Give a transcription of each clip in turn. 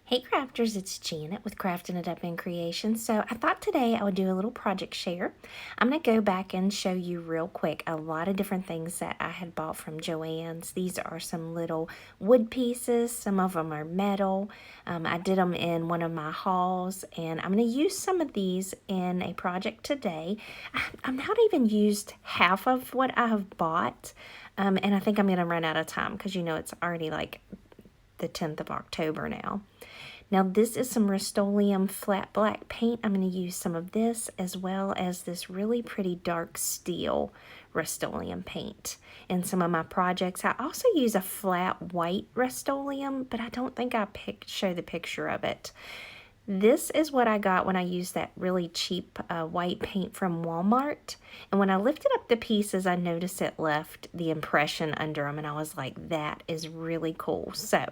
Hey crafters, it's Janet with Crafting It Up in Creation. So I thought today I would do a little project share. I'm going to go back and show you real quick a lot of different things that I had bought from Joann's. These are some little wood pieces. Some of them are metal. I did them in one of my hauls, and I'm going to use some of these in a project today. I've not even used half of what I have bought, and I think I'm going to run out of time because you know it's already like the 10th of October now. Now this is some Rust-Oleum flat black paint. I'm going to use some of this as well as this really pretty dark steel Rust-Oleum paint in some of my projects. I also use a flat white Rust-Oleum, but I don't think I show the picture of it. This is what I got when I used that really cheap white paint from Walmart. And when I lifted up the pieces, I noticed it left the impression under them. And I was like, that is really cool. So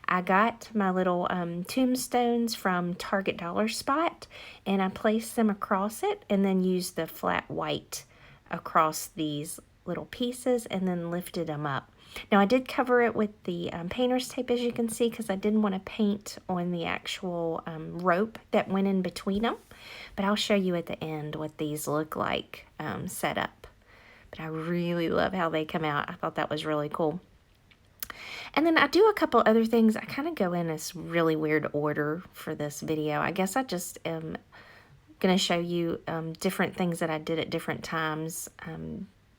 I got my little tombstones from Target Dollar Spot. And I placed them across it and then used the flat white across these little pieces and then lifted them up. Now I did cover it with the painter's tape, as you can see, because I didn't want to paint on the actual rope that went in between them. But I'll show you at the end what these look like set up. But I really love how they come out. I thought that was really cool. And then I do a couple other things. I kind of go in this really weird order for this video. I guess I just am going to show you different things that I did at different times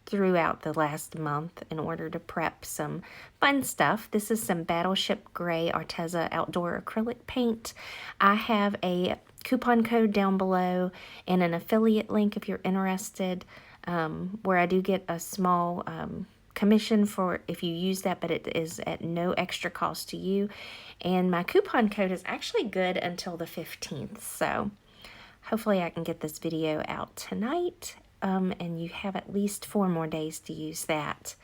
throughout the last month in order to prep some fun stuff. This is some Battleship Gray Arteza Outdoor Acrylic Paint. I have a coupon code down below and an affiliate link if you're interested, where I do get a small commission for if you use that, but it is at no extra cost to you. And my coupon code is actually good until the 15th, so hopefully I can get this video out tonight. And you have at least 4 more days to use that.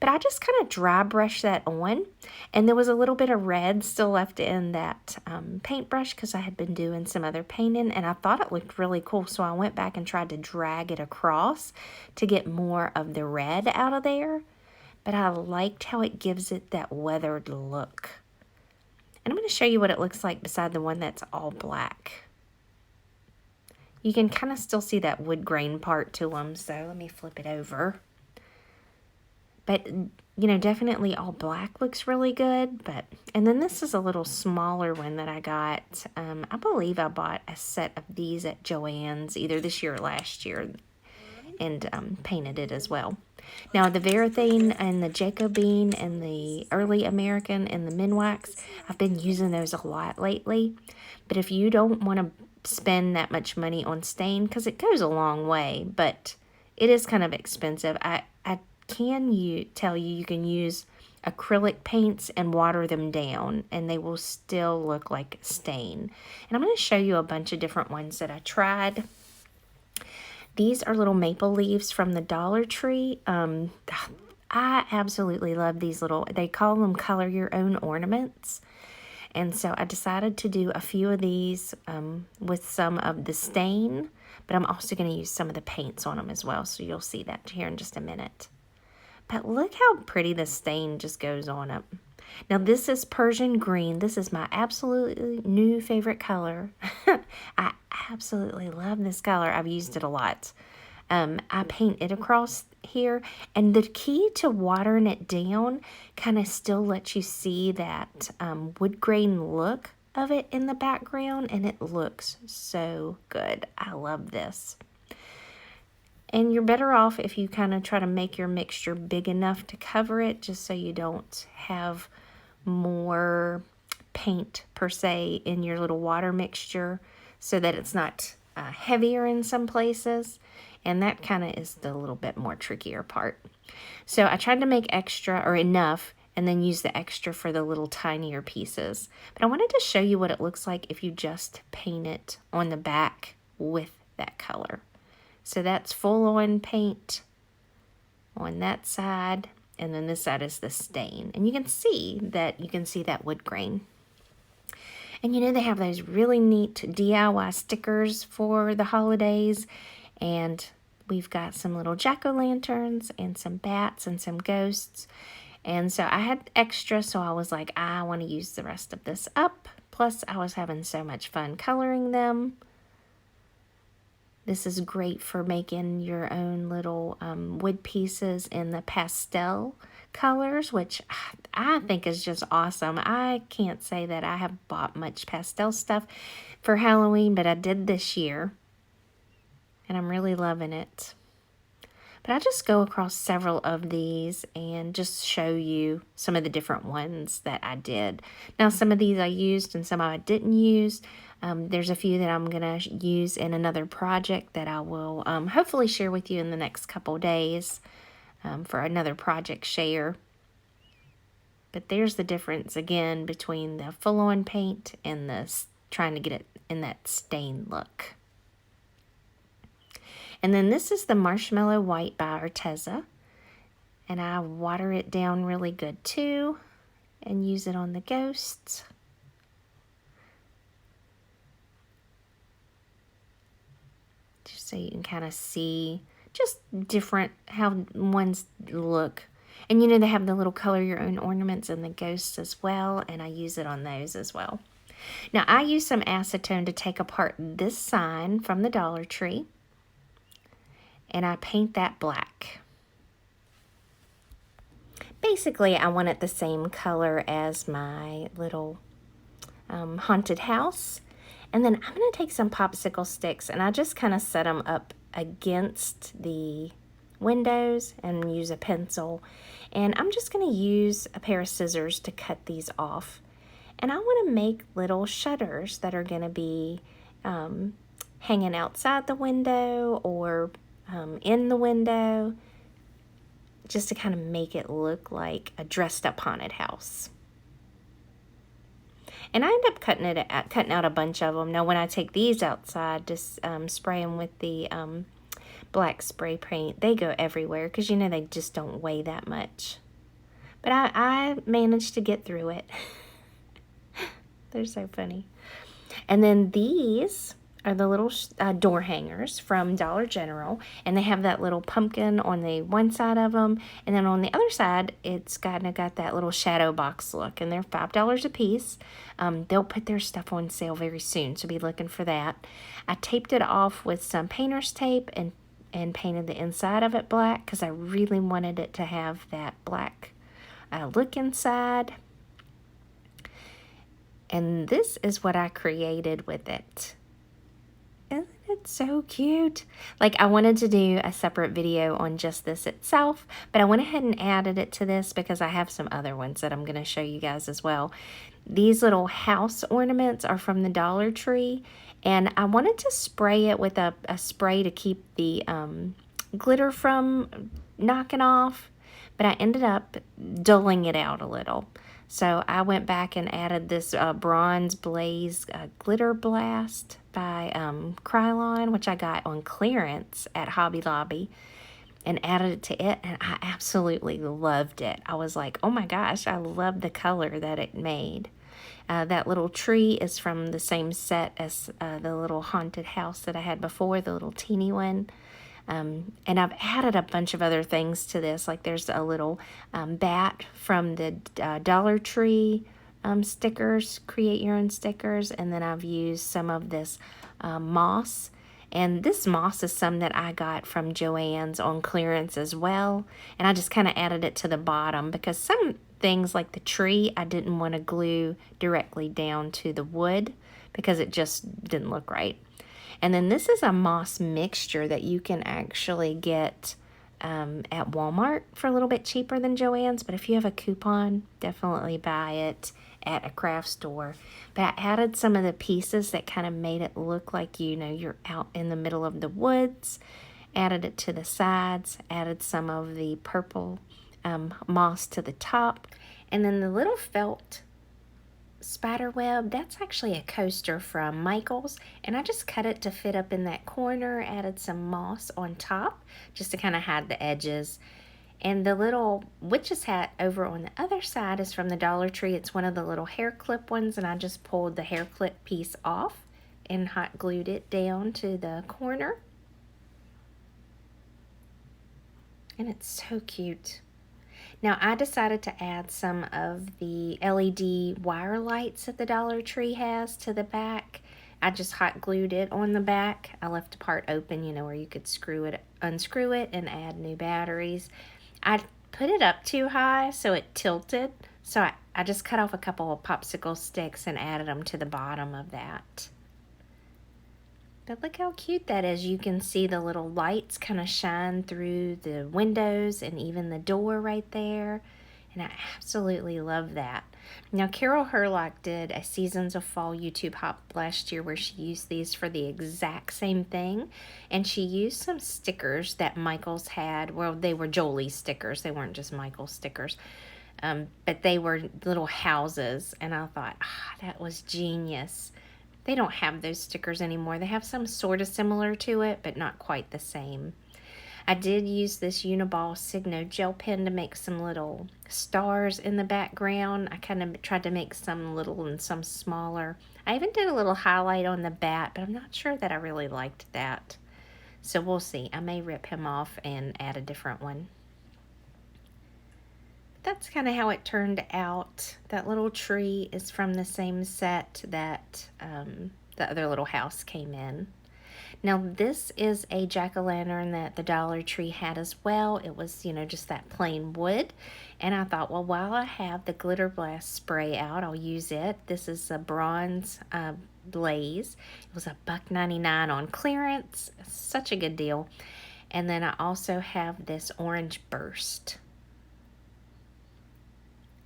But I just kind of dry brush that on, and there was a little bit of red still left in that paintbrush because I had been doing some other painting, and I thought it looked really cool, so I went back and tried to drag it across to get more of the red out of there. But I liked how it gives it that weathered look. And I'm going to show you what it looks like beside the one that's all black. You can kind of still see that wood grain part to them, so let me flip it over. But, you know, definitely all black looks really good. And then this is a little smaller one that I got. I believe I bought a set of these at Joann's either this year or last year and painted it as well. Now, the Varathane and the Jacobine and the Early American and the Minwax, I've been using those a lot lately. But if you don't want to spend that much money on stain, because it goes a long way, but it is kind of expensive. I can tell you you can use acrylic paints and water them down and they will still look like stain. And I'm going to show you a bunch of different ones that I tried. These are little maple leaves from the Dollar Tree. I absolutely love these little, they call them color your own ornaments. And so I decided to do a few of these with some of the stain, but I'm also going to use some of the paints on them as well, so you'll see that here in just a minute. But look how pretty the stain just goes on it. Now this is Persian green. This is my absolutely new favorite color. I absolutely love this color. I've used it a lot. I paint it across here, and the key to watering it down kind of still lets you see that wood grain look of it in the background, and it looks so good. I love this. And you're better off if you kind of try to make your mixture big enough to cover it, just so you don't have more paint per se in your little water mixture, so that it's not heavier in some places. And that kind of is the little bit more trickier part. So I tried to make extra or enough and then use the extra for the little tinier pieces. But I wanted to show you what it looks like if you just paint it on the back with that color. So that's full on paint on that side, and then this side is the stain. And you can see that wood grain. And you know, they have those really neat DIY stickers for the holidays. And we've got some little jack-o'-lanterns and some bats and some ghosts. And so I had extra, so I was like, I want to use the rest of this up. Plus, I was having so much fun coloring them. This is great for making your own little wood pieces in the pastel colors, which I think is just awesome. I can't say that I have bought much pastel stuff for Halloween, but I did this year, and I'm really loving it. But I just go across several of these and just show you some of the different ones that I did. Now, some of these I used and some I didn't use. There's a few that I'm going to use in another project that I will hopefully share with you in the next couple days for another project share. But there's the difference again between the full-on paint and the trying to get it in that stain look. And then this is the Marshmallow White by Arteza. And I water it down really good too and use it on the ghosts. Just so you can kind of see just different how ones look. And you know they have the little color your own ornaments and the ghosts as well. And I use it on those as well. Now I use some acetone to take apart this sign from the Dollar Tree. And I paint that black. Basically, I want it the same color as my little haunted house. And then I'm going to take some popsicle sticks and I just kind of set them up against the windows and use a pencil. And I'm just going to use a pair of scissors to cut these off. And I want to make little shutters that are going to be hanging outside the window or in the window, just to kind of make it look like a dressed up haunted house. And I end up cutting out a bunch of them. Now when I take these outside, just spray them with the black spray paint, they go everywhere because you know they just don't weigh that much. But I managed to get through it. They're so funny. And then these are the little door hangers from Dollar General, and they have that little pumpkin on the one side of them, and then on the other side it's got that little shadow box look, and they're $5 a piece. They'll put their stuff on sale very soon, so be looking for that. I taped it off with some painter's tape and painted the inside of it black because I really wanted it to have that black look inside. And this is what I created with it. Isn't it so cute? Like, I wanted to do a separate video on just this itself, but I went ahead and added it to this because I have some other ones that I'm going to show you guys as well. These little house ornaments are from the Dollar Tree, and I wanted to spray it with a spray to keep the glitter from knocking off, but I ended up dulling it out a little. So I went back and added this Bronze Blaze Glitter Blast by Krylon, which I got on clearance at Hobby Lobby, and added it to it, and I absolutely loved it. I was like, oh my gosh, I love the color that it made. That little tree is from the same set as the little haunted house that I had before, the little teeny one. And I've added a bunch of other things to this, like there's a little bat from the Dollar Tree stickers, create your own stickers, and then I've used some of this moss. And this moss is some that I got from Joann's on clearance as well, and I just kind of added it to the bottom because some things like the tree I didn't want to glue directly down to the wood because it just didn't look right. And then this is a moss mixture that you can actually get at Walmart for a little bit cheaper than Joann's. But if you have a coupon, definitely buy it at a craft store. But I added some of the pieces that kind of made it look like, you know, you're out in the middle of the woods. Added it to the sides. Added some of the purple moss to the top. And then the little felt spider web, that's actually a coaster from Michael's, and I just cut it to fit up in that corner, added some moss on top just to kind of hide the edges. And the little witch's hat over on the other side is from the Dollar Tree. It's one of the little hair clip ones, and I just pulled the hair clip piece off and hot glued it down to the corner. And it's so cute. Now I decided to add some of the LED wire lights that the Dollar Tree has to the back. I just hot glued it on the back. I left the part open, you know, where you could unscrew it and add new batteries. I put it up too high so it tilted. So I just cut off a couple of popsicle sticks and added them to the bottom of that. But look how cute that is. You can see the little lights kind of shine through the windows and even the door right there. And I absolutely love that. Now, Carol Herlock did a Seasons of Fall YouTube hop last year where she used these for the exact same thing. And she used some stickers that Michael's had. Well, they were Jolie's stickers. They weren't just Michael's stickers. But they were little houses. And I thought, that was genius. They don't have those stickers anymore. They have some sort of similar to it, but not quite the same. I did use this Uniball Signo gel pen to make some little stars in the background. I kind of tried to make some little and some smaller. I even did a little highlight on the bat, but I'm not sure that I really liked that. So we'll see. I may rip him off and add a different one. That's kind of how it turned out. That little tree is from the same set that the other little house came in. Now this is a jack-o'-lantern that the Dollar Tree had as well. It was, you know, just that plain wood. And I thought, well, while I have the glitter blast spray out, I'll use it. This is a bronze blaze. It was $1.99 on clearance. Such a good deal. And then I also have this orange burst.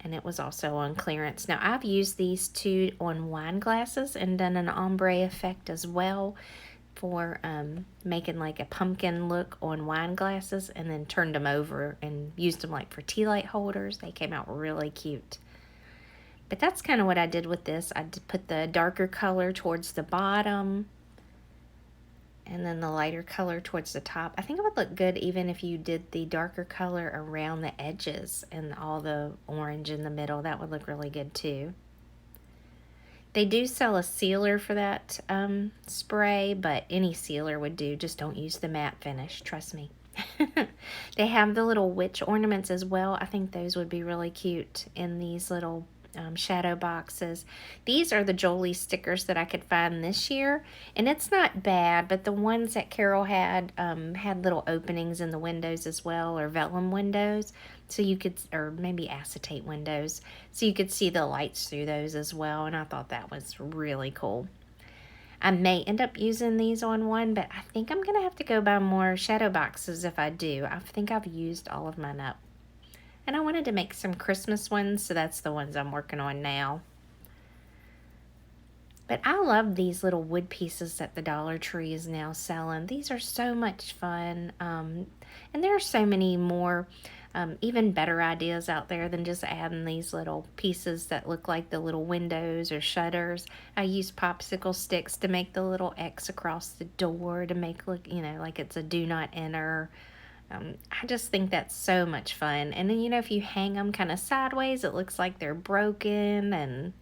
And it was also on clearance. Now I've used these two on wine glasses and done an ombre effect as well for making like a pumpkin look on wine glasses, and then turned them over and used them like for tea light holders. They came out really cute. But that's kind of what I did with this. I did put the darker color towards the bottom and then the lighter color towards the top. I think it would look good even if you did the darker color around the edges and all the orange in the middle. That would look really good too. They do sell a sealer for that spray, but any sealer would do. Just don't use the matte finish, trust me. They have the little witch ornaments as well. I think those would be really cute in these little shadow boxes. These are the Jolie stickers that I could find this year, and it's not bad, but the ones that Carol had had little openings in the windows as well, or vellum windows, so you could, or maybe acetate windows, so you could see the lights through those as well, and I thought that was really cool. I may end up using these on one, but I think I'm gonna have to go buy more shadow boxes if I do. I think I've used all of mine up. And I wanted to make some Christmas ones, so that's the ones I'm working on now. But I love these little wood pieces that the Dollar Tree is now selling. These are so much fun. And there are so many more, even better ideas out there than just adding these little pieces that look like the little windows or shutters. I use popsicle sticks to make the little X across the door to make look, you know, like it's a do not enter. I just think that's so much fun. And then, you know, if you hang them kind of sideways, it looks like they're broken, and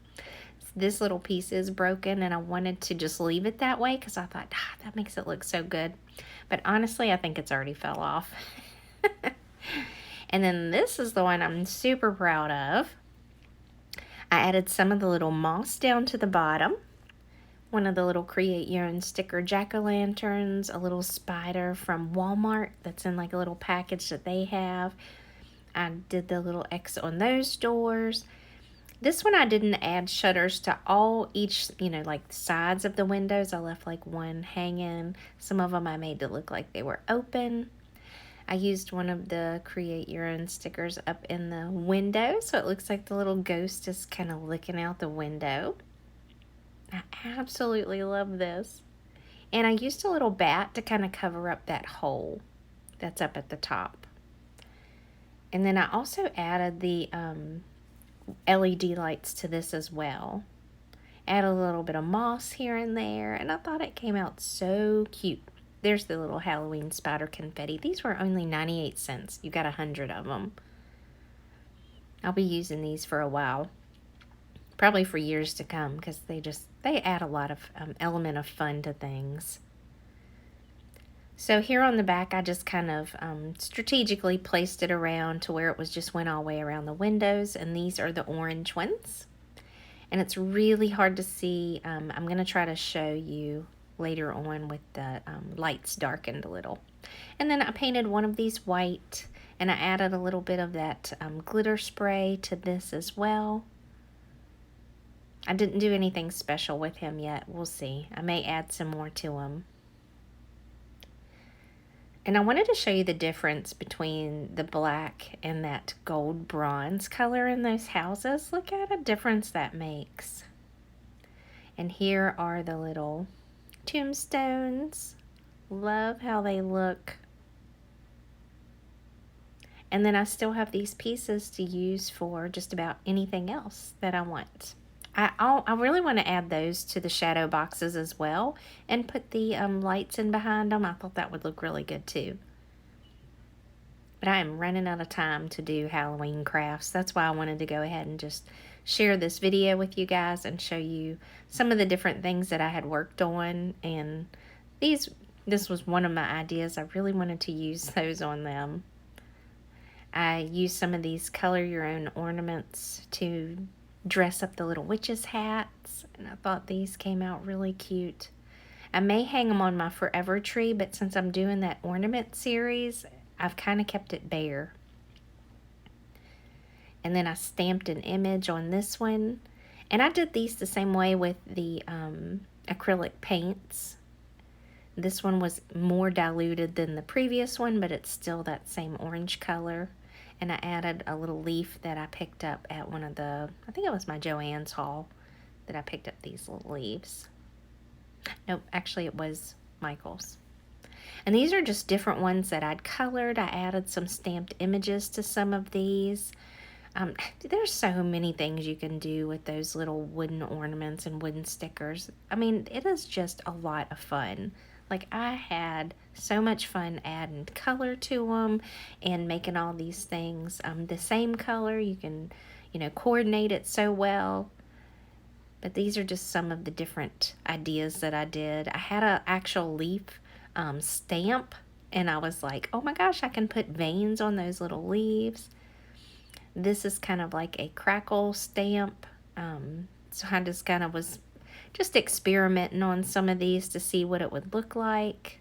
this little piece is broken, and I wanted to just leave it that way because I thought, that makes it look so good. But honestly, I think it's already fell off. And then this is the one I'm super proud of. I added some of the little moss down to the bottom. One of the little Create Your Own sticker jack-o'-lanterns, a little spider from Walmart that's in like a little package that they have. I did the little X on those doors. This one I didn't add shutters to each, you know, like the sides of the windows. I left like one hanging. Some of them I made to look like they were open. I used one of the Create Your Own stickers up in the window, so it looks like the little ghost is kind of looking out the window. I absolutely love this. And I used a little bat to kind of cover up that hole that's up at the top. And then I also added the LED lights to this as well. Add a little bit of moss here and there, and I thought it came out so cute. There's the little Halloween spider confetti. These were only 98 cents. You got 100 of them. I'll be using these for a while. Probably for years to come, because they add a lot of element of fun to things. So here on the back, I just kind of strategically placed it around to where it was just went all the way around the windows, and these are the orange ones. And it's really hard to see. I'm going to try to show you later on with the lights darkened a little. And then I painted one of these white, and I added a little bit of that glitter spray to this as well. I didn't do anything special with him yet. We'll see. I may add some more to him. And I wanted to show you the difference between the black and that gold bronze color in those houses. Look at the difference that makes. And here are the little tombstones. Love how they look. And then I still have these pieces to use for just about anything else that I want. I really want to add those to the shadow boxes as well and put the lights in behind them. I thought that would look really good too. But I am running out of time to do Halloween crafts. That's why I wanted to go ahead and just share this video with you guys and show you some of the different things that I had worked on. And this was one of my ideas. I really wanted to use those on them. I used some of these color your own ornaments to dress up the little witches' hats, and I thought these came out really cute. I may hang them on my forever tree, but since I'm doing that ornament series, I've kind of kept it bare. And then I stamped an image on this one, and I did these the same way with the acrylic paints. This one was more diluted than the previous one, but it's still that same orange color. And I added a little leaf that I picked up at one of the, I think it was my Joann's haul, that I picked up these little leaves. Nope, actually it was Michael's. And these are just different ones that I'd colored. I added some stamped images to some of these. There's so many things you can do with those little wooden ornaments and wooden stickers. I mean, it is just a lot of fun. Like, I had so much fun adding color to them and making all these things the same color. You can, coordinate it so well. But these are just some of the different ideas that I did. I had an actual leaf stamp, and I was like, oh my gosh, I can put veins on those little leaves. This is kind of like a crackle stamp. So I just kind of was just experimenting on some of these to see what it would look like.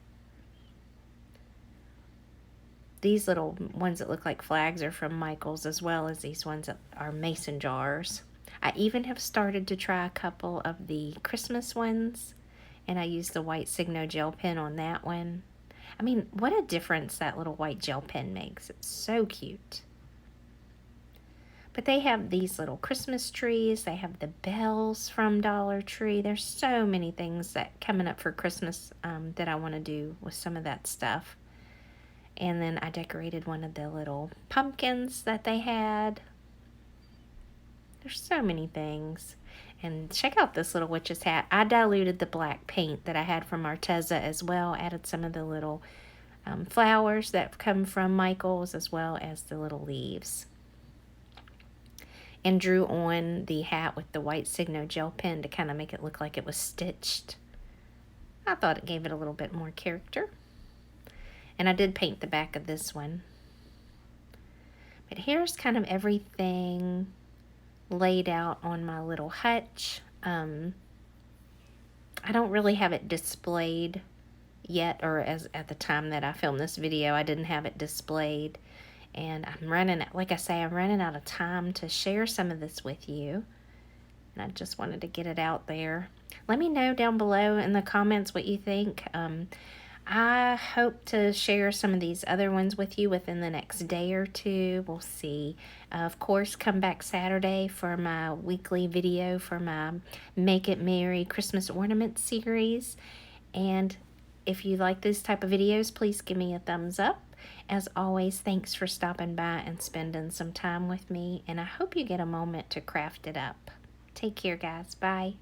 These little ones that look like flags are from Michael's, as well as these ones that are mason jars. I even have started to try a couple of the Christmas ones, and I used the white Signo gel pen on that one. I mean, what a difference that little white gel pen makes. It's so cute. But they have these little Christmas trees. They have the bells from Dollar Tree. There's so many things that coming up for Christmas that I want to do with some of that stuff. And then I decorated one of the little pumpkins that they had. There's so many things. And check out this little witch's hat. I diluted the black paint that I had from Arteza as well. Added some of the little flowers that come from Michael's, as well as the little leaves. And drew on the hat with the white Signo gel pen to kind of make it look like it was stitched. I thought it gave it a little bit more character. And I did paint the back of this one. But here's kind of everything laid out on my little hutch. I don't really have it displayed yet, or as at the time that I filmed this video, I didn't have it displayed. And I'm running out of time to share some of this with you. And I just wanted to get it out there. Let me know down below in the comments what you think. I hope to share some of these other ones with you within the next day or two. We'll see. Of course, come back Saturday for my weekly video for my Make It Merry Christmas Ornament series. And if you like this type of videos, please give me a thumbs up. As always, thanks for stopping by and spending some time with me, and I hope you get a moment to craft it up. Take care, guys. Bye.